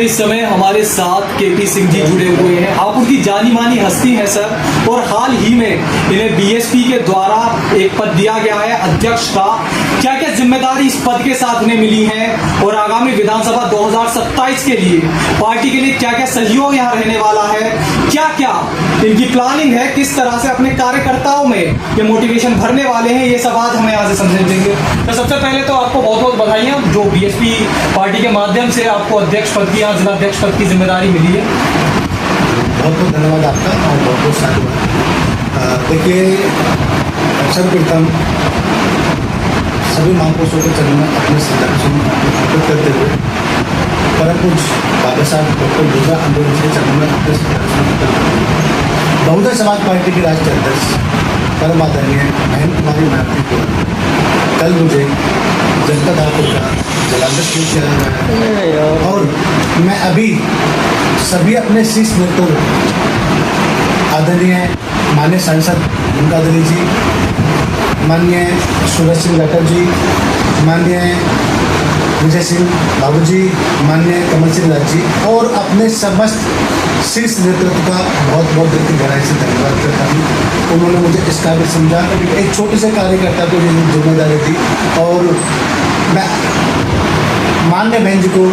इस समय हमारे साथ केपी सिंह जी जुड़े हुए हैं। आप उनकी जानी मानी हस्ती हैं सर, और हाल ही में इन्हें बीएसपी के द्वारा एक पद दिया गया है अध्यक्ष का। क्या क्या जिम्मेदारी इस पद के साथ में मिली है और आगामी विधानसभा 2027 के लिए पार्टी के लिए क्या क्या सहयोग यहाँ रहने वाला है, क्या क्या इनकी प्लानिंग है, किस तरह से अपने कार्यकर्ताओं में ये मोटिवेशन भरने वाले हैं, ये सब आज हमें यहाँ से समझेंगे। तो सबसे पहले तो आपको बहुत बहुत बधाइयाँ जो बीएसपी पार्टी के माध्यम से आपको अध्यक्ष पद की, यहाँ जिला अध्यक्ष पद की जिम्मेदारी मिली है। बहुत बहुत धन्यवाद आपका और बहुत बहुत साधुवाद। देखिए, सर्वप्रथम सभी महापुरुषों के चरण में अपने श्रद्धांजलि अर्पित करते हुए परम पूज्य बाबा साहब डॉक्टर भीमराव अम्बेडकर के चरणों में अपने श्रद्धांजलि अर्पित करते हुए बहुजन समाज पार्टी की राष्ट्रीय अध्यक्ष परम आदरणीय बहन कुमारी भारती को कल मुझे जनपद हापुड़ का जलाध्यक्ष किया गया है और मैं अभी सभी अपने शीर्ष नेतृत्व आदरणीय माननीय सांसद गंगाधरी जी, माननीय सूरज सिंह राठौर जी, माननीय विजय सिंह बाबू जी, माननीय कमल सिंह राज जी और अपने समस्त शीर्ष नेतृत्व का बहुत बहुत दिल की गहराई से धन्यवाद करता हूँ। उन्होंने मुझे इस काबिल समझा, एक छोटे से कार्यकर्ता को ये जिम्मेदारी दी और मैं माननीय बहन जी को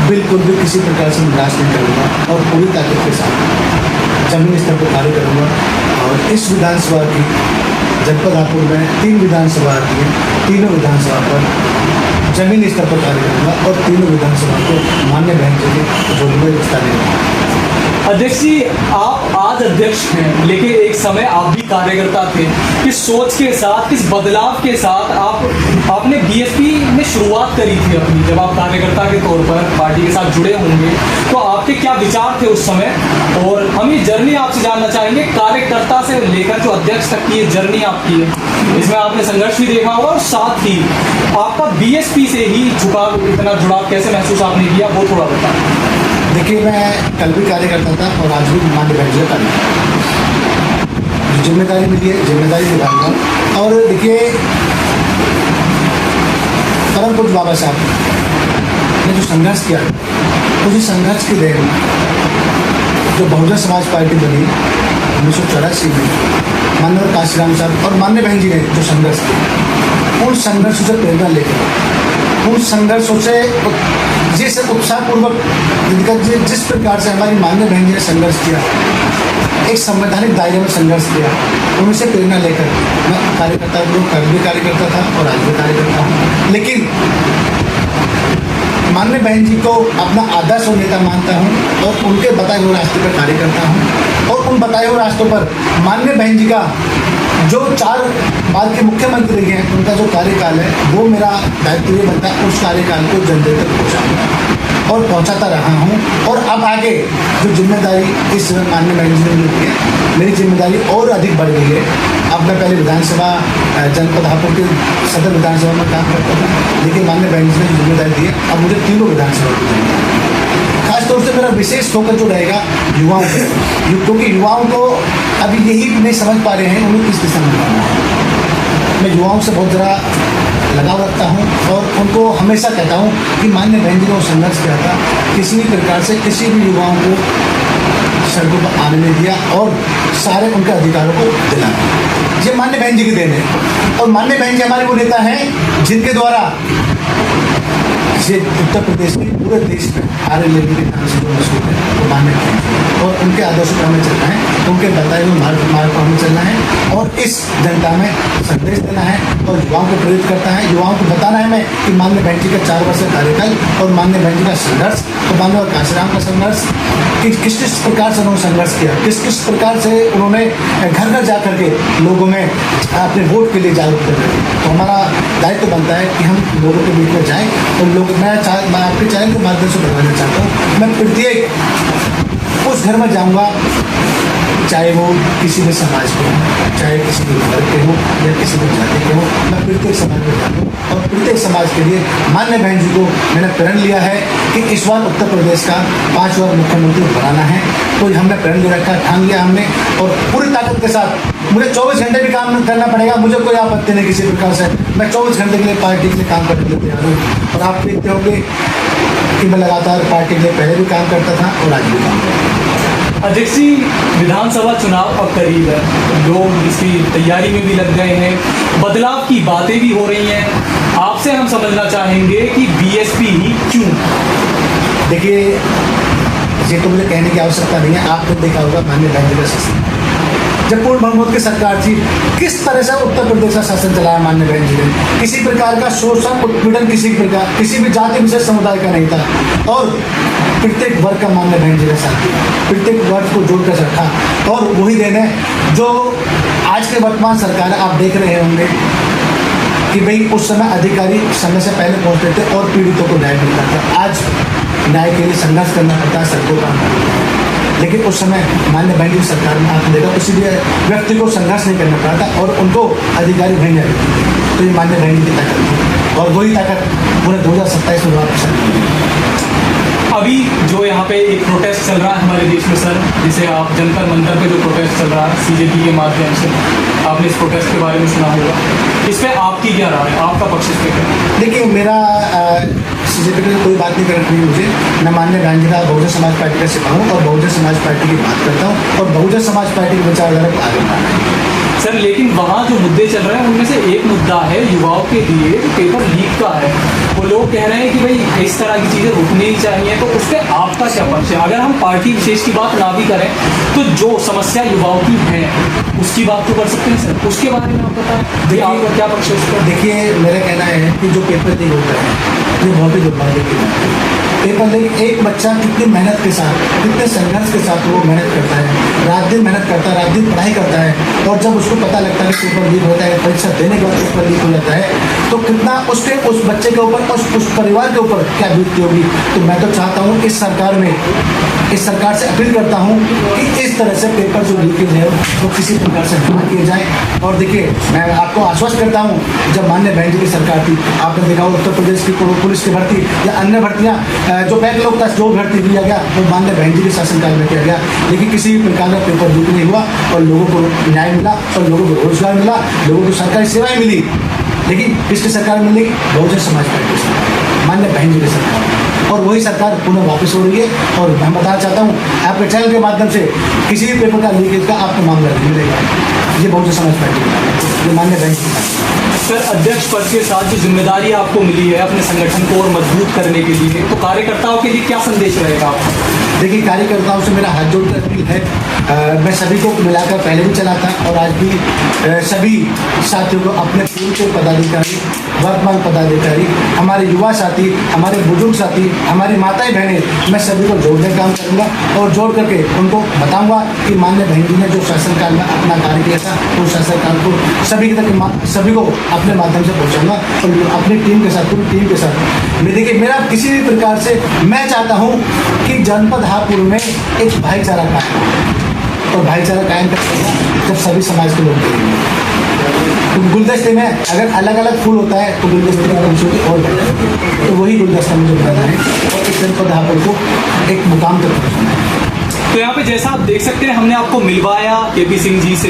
बिल्कुल भी किसी प्रकार से निराश नहीं करूँगा और पूरी ताकत के साथ जमीनी स्तर पर कार्य करूँगा। और इस विधानसभा की जनपद हापुड़ में 3 विधानसभा आती है, तीनों विधानसभा पर जमीनी स्तर पर कार्य करूँगा और तीनों विधानसभा को मान्य बहन जी के जोड़ी में रिश्ता देंगे। अध्यक्ष जी, आप आज अध्यक्ष हैं, लेकिन एक समय आप भी कार्यकर्ता थे। किस सोच के साथ, किस बदलाव के साथ आपने बीएसपी में शुरुआत करी थी अपनी, जब आप कार्यकर्ता के तौर पर पार्टी के साथ जुड़े होंगे तो आपके क्या विचार थे उस समय? और हम ये जर्नी आपसे जानना चाहेंगे, कार्यकर्ता से लेकर जो अध्यक्ष तक की ये जर्नी आपकी है, इसमें आपने संघर्ष भी देखा होगा और साथ ही आपका बीएसपी से ही इतना जुड़ाव कैसे महसूस आपने किया, वो थोड़ा बताएं। देखिए, मैं कल भी कार्य करता था और आज भी मान्य बहन जी का कार्य, जिम्मेदारी मिली है जिम्मेदारी निभाऊंगा। और देखिए, परम पूज्य बाबा साहब ने जो संघर्ष किया, उसी संघर्ष की देन जो बहुजन समाज पार्टी बनी 1984 में माननीय काशीराम साहब और मान्य बहन जी ने जो संघर्ष किया, उन संघर्षों से प्रेरणा लेकर, उन संघर्षों से जिस उत्साहपूर्वक जिस प्रकार से हमारी मान्य बहन जी ने संघर्ष किया, एक संवैधानिक दायरे में संघर्ष किया, उनसे प्रेरणा लेकर मैं कार्यकर्ता कल भी कार्यकर्ता था और आज भी कार्यकर्ता हूँ। लेकिन माननीय बहन जी को अपना आदर्श और नेता मानता हूँ और उनके बताए हुए रास्ते पर कार्य करता हूँ। और उन बताए हुए रास्तों पर माननीय बहन जी का जो 4 बार के मुख्यमंत्री हैं, उनका जो कार्यकाल है, वो मेरा दायित्व ये बनता है उस कार्यकाल को जनता तक पहुँचाऊँगा और पहुँचाता रहा हूँ। और अब आगे जो जिम्मेदारी इस माननीय बहन जी ने ली है, मेरी जिम्मेदारी और अधिक बढ़ गई है। अब मैं पहले विधानसभा जनपद हापुड़ के सदर विधानसभा में काम करता था, लेकिन माननीय बहन जी ने जिम्मेदारी दी है, अब मुझे तीनों विधानसभा की जिम्मेदारी। खासतौर से मेरा विशेष फोकस जो रहेगा युवाओं पर, क्योंकि युवाओं को अभी यही नहीं समझ पा रहे हैं उन्हें किस दिशा में जाना है। मैं युवाओं से बहुत ज़रा लगाव रखता हूँ और उनको हमेशा कहता हूँ कि माननीय बहन जी ने वो संघर्ष किया था, किसी भी प्रकार से किसी भी युवाओं को सड़कों पर आने नहीं दिया और सारे उनके अधिकारों को दिलाया। ये माननीय बहन जी की देन है और माननीय बहन जी हमारे वो नेता हैं जिनके द्वारा ये उत्तर प्रदेश में पूरे देश में आर्य लेडी के नाम से जो मशहूर है वो मान्य है और उनके आदर्शों पर हमें चलना है, उनके बताए हुए मार्ग पर हमें चलना है और इस जनता में संदेश देना है और युवाओं को प्रेरित करता है। युवाओं को बताना है मैं कि माननीय बहन जी का 4 वर्ष का कार्यकाल और माननीय बहन जी का संघर्ष और माननीय काशीराम का संघर्ष, किस किस प्रकार से उन्होंने संघर्ष किया, किस किस प्रकार से उन्होंने घर घर जा करके लोगों में अपने वोट के लिए जागरूक कर। तो हमारा दायित्व बनता है कि हम लोगों के बीच में जाएँ और लोग मैं आपके चैनल के माध्यम से बताना चाहता हूँ, मैं प्रत्येक उस घर में जाऊँगा, चाहे वो किसी भी समाज के हो, चाहे किसी भी वर्ग के हो या किसी भी जाति के हो, मैं प्रत्येक समाज में जाऊँ और प्रत्येक समाज के लिए माननीय बहन जी को मैंने प्रण लिया है कि इस बार उत्तर प्रदेश का 5 बार मुख्यमंत्री बनाना है। तो हमने प्रण ले रखा, ठान लिया हमने और पूरी ताकत के साथ मुझे 24 घंटे भी काम करना पड़ेगा, मुझे कोई आपत्ति नहीं किसी प्रकार से। मैं 24 घंटे के लिए पार्टी के लिए काम करने के लिए तैयार हूँ। और आप देखते होंगे कि मैं लगातार पार्टी के लिए पहले भी काम करता था और आज भी काम करता हूँ। अध्यक्ष जी, विधानसभा चुनाव अब करीब है, लोग इसकी तैयारी में भी लग गए हैं, बदलाव की बातें भी हो रही हैं। आपसे हम समझना चाहेंगे कि बीएसपी ही क्यों? देखिए, ये तो मुझे कहने की आवश्यकता नहीं है, आपने देखा होगा माननीय बहन का शासन जब पूर्ण बहुमत की सरकार थी, किस तरह से उत्तर प्रदेश का शासन चलाया माननीय बहन जी ने। किसी प्रकार का शोषण उत्पीड़न किसी प्रकार किसी भी जाति विशेष समुदाय का नहीं था और प्रत्येक वर्ग का माननीय बहन जी ने साथ दिया, प्रत्येक वर्ग को जोड़कर रखा। और वही देन है जो आज के वर्तमान सरकार आप देख रहे होंगे कि भाई उस समय अधिकारी समय से पहले पहुंचते थे और पीड़ितों को न्याय मिलता था। आज न्याय के लिए संघर्ष करना पड़ता है, सड़कों पर। लेकिन उस समय माननीय बहन जी की सरकार में आपने देखा उसी लिए व्यक्ति को संघर्ष नहीं करना पड़ा था और उनको अधिकारी बहन जाती थी। तो ये माननीय बहन जी की ताकत थी और वही ताकत पूरे 2027 में वापस आई। अभी जो यहाँ पे एक प्रोटेस्ट चल रहा है हमारे देश में सर, जिसे आप जंतर मंतर पे जो प्रोटेस्ट चल रहा है सीजेपी के माध्यम से, आपने इस प्रोटेस्ट के बारे में सुना होगा, इस पर आपकी क्या राय है, आपका पक्ष इस पर क्या है? देखिए, मेरा सीजेपी की कोई बात नहीं करनी है मुझे। मैं माननीय बहन जी का बहुजन समाज पार्टी का सिपा हूँ और बहुजन समाज पार्टी की बात करता हूँ और बहुजन समाज पार्टी की विचारधारा को आगे बढ़ाना है सर। लेकिन वहाँ जो मुद्दे चल रहे हैं उनमें से एक मुद्दा है युवाओं के लिए जो पेपर लीक का है। वो लोग कह रहे हैं कि भाई इस तरह की चीज़ें रुकनी ही चाहिए, तो उस पर आपका क्या पक्ष है? अगर हम पार्टी विशेष की बात ना भी करें तो जो समस्या युवाओं की है उसकी बात तो कर सकते हैं सर, उसके बारे में आप बताएं, देखिए आपका क्या पक्ष है उस पर? देखिए, मेरा कहना है कि जो पेपर लीक होता है ये बहुत ही दुर्भाग्य की बात है। पेपर लीक, एक बच्चा कितनी मेहनत के साथ, कितने संघर्ष के साथ वो मेहनत करता है, रात दिन मेहनत करता है, रात दिन पढ़ाई करता है और जब उसको पता लगता है कि पेपर लीक होता है, परीक्षा देने के बाद पेपर लीक हो जाता है, तो कितना उसके उस बच्चे के ऊपर उस परिवार के ऊपर क्या बीतती होगी। तो मैं तो चाहता हूँ इस सरकार से अपील करता हूँ कि इस तरह से पेपर जो लीकेज है वो किसी प्रकार से दूर किए जाए। और देखिए, मैं आपको आश्वस्त करता हूँ, जब माननीय बहन जी की सरकार थी, आपने देखा उत्तर प्रदेश की पुलिस की भर्ती या अन्य भर्तियाँ जो बैकलॉग था जो भर्ती किया गया वो माननीय बहन जी के शासनकाल में किया गया, लेकिन किसी भी प्रकार का पेपर लीक नहीं हुआ और लोगों को न्याय मिला और लोगों को रोजगार मिला, लोगों को सरकारी सेवाएं मिली। लेकिन किसकी सरकार मिली? बहुजन समाज पार्टी की, माननीय बहन जी की सरकार, और वही सरकार पुनः वापस हो रही है। और मैं बताना चाहता हूँ आपके चैनल के माध्यम से, किसी भी पेपर का लीकेज का आपको मामला नहीं मिलेगा। ये बहुजन समाज पार्टी की, ये माननीय बहन जी। सर, अध्यक्ष पद के साथ जो जिम्मेदारी आपको मिली है अपने संगठन को और मजबूत करने के लिए, तो कार्यकर्ताओं के लिए क्या संदेश रहेगा आपका? देखिए, कार्यकर्ताओं से मेरा हाथ जोड़कर अपील है, मैं सभी को मिलाकर पहले भी चला था और आज भी सभी साथियों को, अपने पूर्व के पदाधिकारी, वर्तमान पदाधिकारी, हमारे युवा साथी, हमारे बुजुर्ग साथी, हमारी माताएं बहनें, मैं सभी को जोड़ने का काम करूँगा और जोड़ करके उनको बताऊँगा कि माननीय बहन जी ने जो शासनकाल में अपना कार्य किया था उस शासनकाल को सभी को अपने माध्यम से पहुँचाऊँगा और अपनी टीम के साथ, पूरी टीम के साथ। देखिए, मेरा किसी भी प्रकार से मैं चाहता हूँ कि जनपद हापुड़ में एक भाईचारा कायम, और भाईचारा कायम करना जब सभी समाज के लोग करेंगे। तो गुलदस्ते में अगर अलग अलग फूल होता है तो गुलदस्ते की खूबसूरती और बढ़ती है, तो वही गुलदस्ता मुझे बनाना है और इस जनपद हापुड़ को एक मुकाम तक पहुँचाना है। तो यहाँ पे जैसा आप देख सकते हैं, हमने आपको मिलवाया केपी सिंह जी से।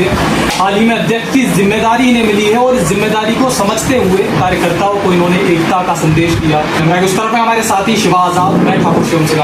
हाल ही में अध्यक्ष की जिम्मेदारी इन्हें मिली है और इस जिम्मेदारी को समझते हुए कार्यकर्ताओं को इन्होंने एकता का संदेश दिया। उस तरफ है हमारे साथी शिवा आजाद, मैं ठाकुर शिवम सिंह।